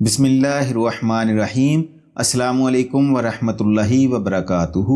بسم اللہ الرحمن الرحیم۔ السلام علیکم ورحمۃ اللہ وبرکاتہ۔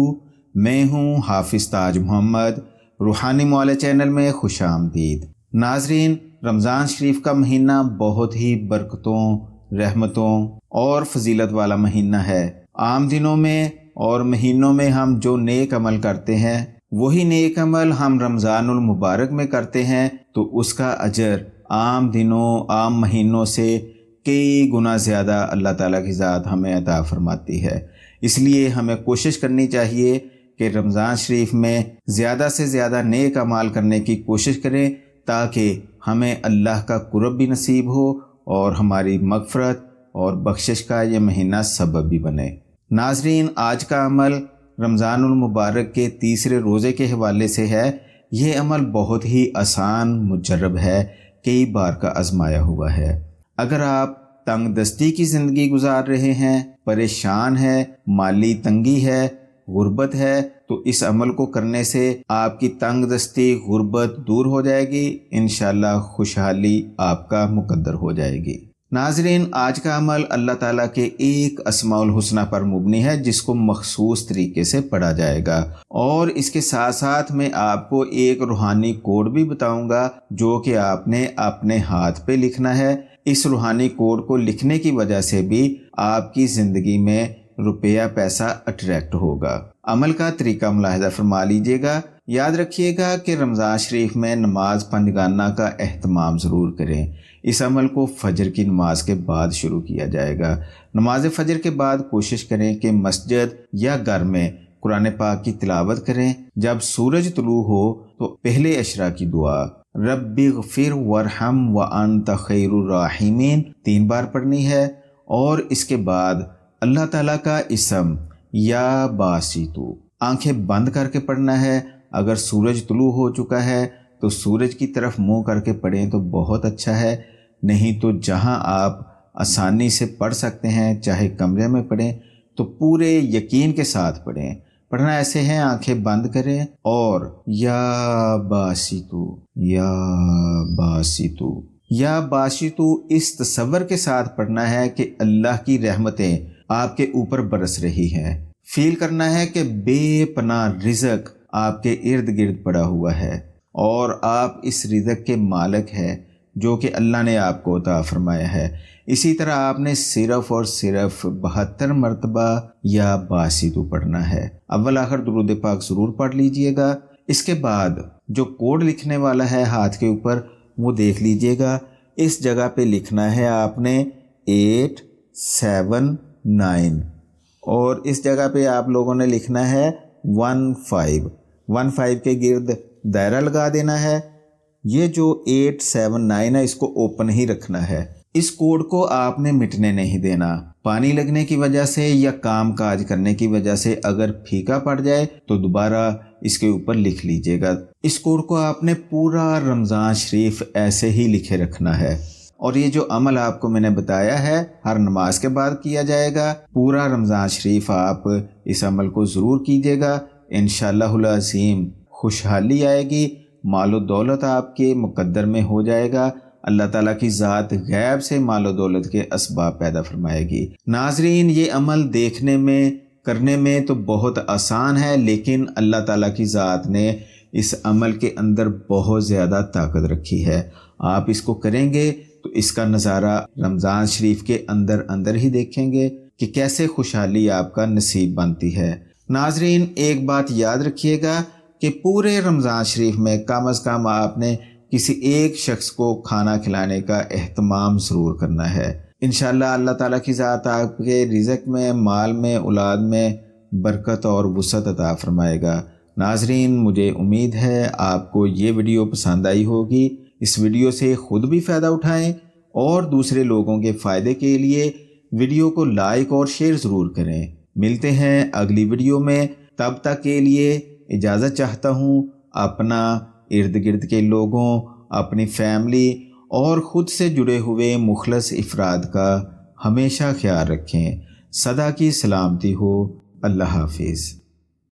میں ہوں حافظ تاج محمد، روحانی معالی چینل میں خوش آمدید۔ ناظرین، رمضان شریف کا مہینہ بہت ہی برکتوں، رحمتوں اور فضیلت والا مہینہ ہے۔ عام دنوں میں اور مہینوں میں ہم جو نیک عمل کرتے ہیں، وہی نیک عمل ہم رمضان المبارک میں کرتے ہیں تو اس کا اجر عام دنوں، عام مہینوں سے کئی گنا زیادہ اللہ تعالیٰ کی ذات ہمیں عطا فرماتی ہے۔ اس لیے ہمیں کوشش کرنی چاہیے کہ رمضان شریف میں زیادہ سے زیادہ نیک اعمال کرنے کی کوشش کریں تاکہ ہمیں اللہ کا قرب بھی نصیب ہو اور ہماری مغفرت اور بخشش کا یہ مہینہ سبب بھی بنے۔ ناظرین، آج کا عمل رمضان المبارک کے تیسرے روزے کے حوالے سے ہے۔ یہ عمل بہت ہی آسان، مجرب ہے، کئی بار کا آزمایا ہوا ہے۔ اگر آپ تنگ دستی کی زندگی گزار رہے ہیں، پریشان ہیں، مالی تنگی ہے، غربت ہے، تو اس عمل کو کرنے سے آپ کی تنگ دستی، غربت دور ہو جائے گی، انشاءاللہ خوشحالی آپ کا مقدر ہو جائے گی۔ ناظرین، آج کا عمل اللہ تعالیٰ کے ایک اسماء الحسنہ پر مبنی ہے جس کو مخصوص طریقے سے پڑھا جائے گا، اور اس کے ساتھ ساتھ میں آپ کو ایک روحانی کوڈ بھی بتاؤں گا جو کہ آپ نے اپنے ہاتھ پہ لکھنا ہے۔ اس روحانی کوڈ کو لکھنے کی وجہ سے بھی آپ کی زندگی میں روپیہ پیسہ اٹریکٹ ہوگا۔ عمل کا طریقہ ملاحظہ فرما لیجئے گا۔ یاد رکھیے گا کہ رمضان شریف میں نماز پنجگانہ کا اہتمام ضرور کریں۔ اس عمل کو فجر کی نماز کے بعد شروع کیا جائے گا۔ نماز فجر کے بعد کوشش کریں کہ مسجد یا گھر میں قرآن پاک کی تلاوت کریں۔ جب سورج طلوع ہو تو پہلے عشرہ کی دعا رب اغفر وارحم وانت خیر الراحمین 3 بار پڑھنی ہے، اور اس کے بعد اللہ تعالیٰ کا اسم یا باسطو آنکھیں بند کر کے پڑھنا ہے۔ اگر سورج طلوع ہو چکا ہے تو سورج کی طرف منہ کر کے پڑھیں تو بہت اچھا ہے، نہیں تو جہاں آپ آسانی سے پڑھ سکتے ہیں، چاہے کمرے میں پڑھیں، تو پورے یقین کے ساتھ پڑھیں۔ پڑھنا ایسے ہیں، آنکھیں بند کریں اور یا باسطو یا باسطو یا باسطو اس تصور کے ساتھ پڑھنا ہے کہ اللہ کی رحمتیں آپ کے اوپر برس رہی ہیں۔ فیل کرنا ہے کہ بے پناہ رزق آپ کے ارد گرد پڑا ہوا ہے اور آپ اس رزق کے مالک ہیں جو کہ اللہ نے آپ کو عطا فرمایا ہے۔ اسی طرح آپ نے صرف اور صرف 72 مرتبہ یا باسطو پڑھنا ہے۔ اول آخر درود پاک ضرور پڑھ لیجئے گا۔ اس کے بعد جو کوڈ لکھنے والا ہے ہاتھ کے اوپر، وہ دیکھ لیجئے گا۔ اس جگہ پہ لکھنا ہے آپ نے 879، اور اس جگہ پہ آپ لوگوں نے لکھنا ہے 15 کے گرد دائرہ لگا دینا ہے۔ یہ جو 879 ہے، اس کو اوپن ہی رکھنا ہے۔ اس کوڈ کو آپ نے مٹنے نہیں دینا۔ پانی لگنے کی وجہ سے یا کام کاج کرنے کی وجہ سے اگر پھیکا پڑ جائے تو دوبارہ اس کے اوپر لکھ لیجئے گا۔ اس کوڈ کو آپ نے پورا رمضان شریف ایسے ہی لکھے رکھنا ہے، اور یہ جو عمل آپ کو میں نے بتایا ہے ہر نماز کے بعد کیا جائے گا۔ پورا رمضان شریف آپ اس عمل کو ضرور کیجئے گا، انشاءاللہ العظیم خوشحالی آئے گی، مال و دولت آپ کے مقدر میں ہو جائے گا۔ اللہ تعالیٰ کی ذات غیب سے مال و دولت کے اسباب پیدا فرمائے گی۔ ناظرین، یہ عمل دیکھنے میں، کرنے میں تو بہت آسان ہے، لیکن اللہ تعالیٰ کی ذات نے اس عمل کے اندر بہت زیادہ طاقت رکھی ہے۔ آپ اس کو کریں گے تو اس کا نظارہ رمضان شریف کے اندر اندر ہی دیکھیں گے کہ کیسے خوشحالی آپ کا نصیب بنتی ہے۔ ناظرین، ایک بات یاد رکھیے گا کہ پورے رمضان شریف میں کم از کم آپ نے کسی ایک شخص کو کھانا کھلانے کا اہتمام ضرور کرنا ہے۔ انشاءاللہ اللہ تعالیٰ کی ذات آپ کے رزق میں، مال میں، اولاد میں برکت اور وسعت عطا فرمائے گا۔ ناظرین، مجھے امید ہے آپ کو یہ ویڈیو پسند آئی ہوگی۔ اس ویڈیو سے خود بھی فائدہ اٹھائیں اور دوسرے لوگوں کے فائدے کے لیے ویڈیو کو لائک اور شیئر ضرور کریں۔ ملتے ہیں اگلی ویڈیو میں، تب تک کے لیے اجازت چاہتا ہوں۔ اپنا، ارد گرد کے لوگوں، اپنی فیملی اور خود سے جڑے ہوئے مخلص افراد کا ہمیشہ خیال رکھیں۔ سدا کی سلامتی ہو۔ اللہ حافظ۔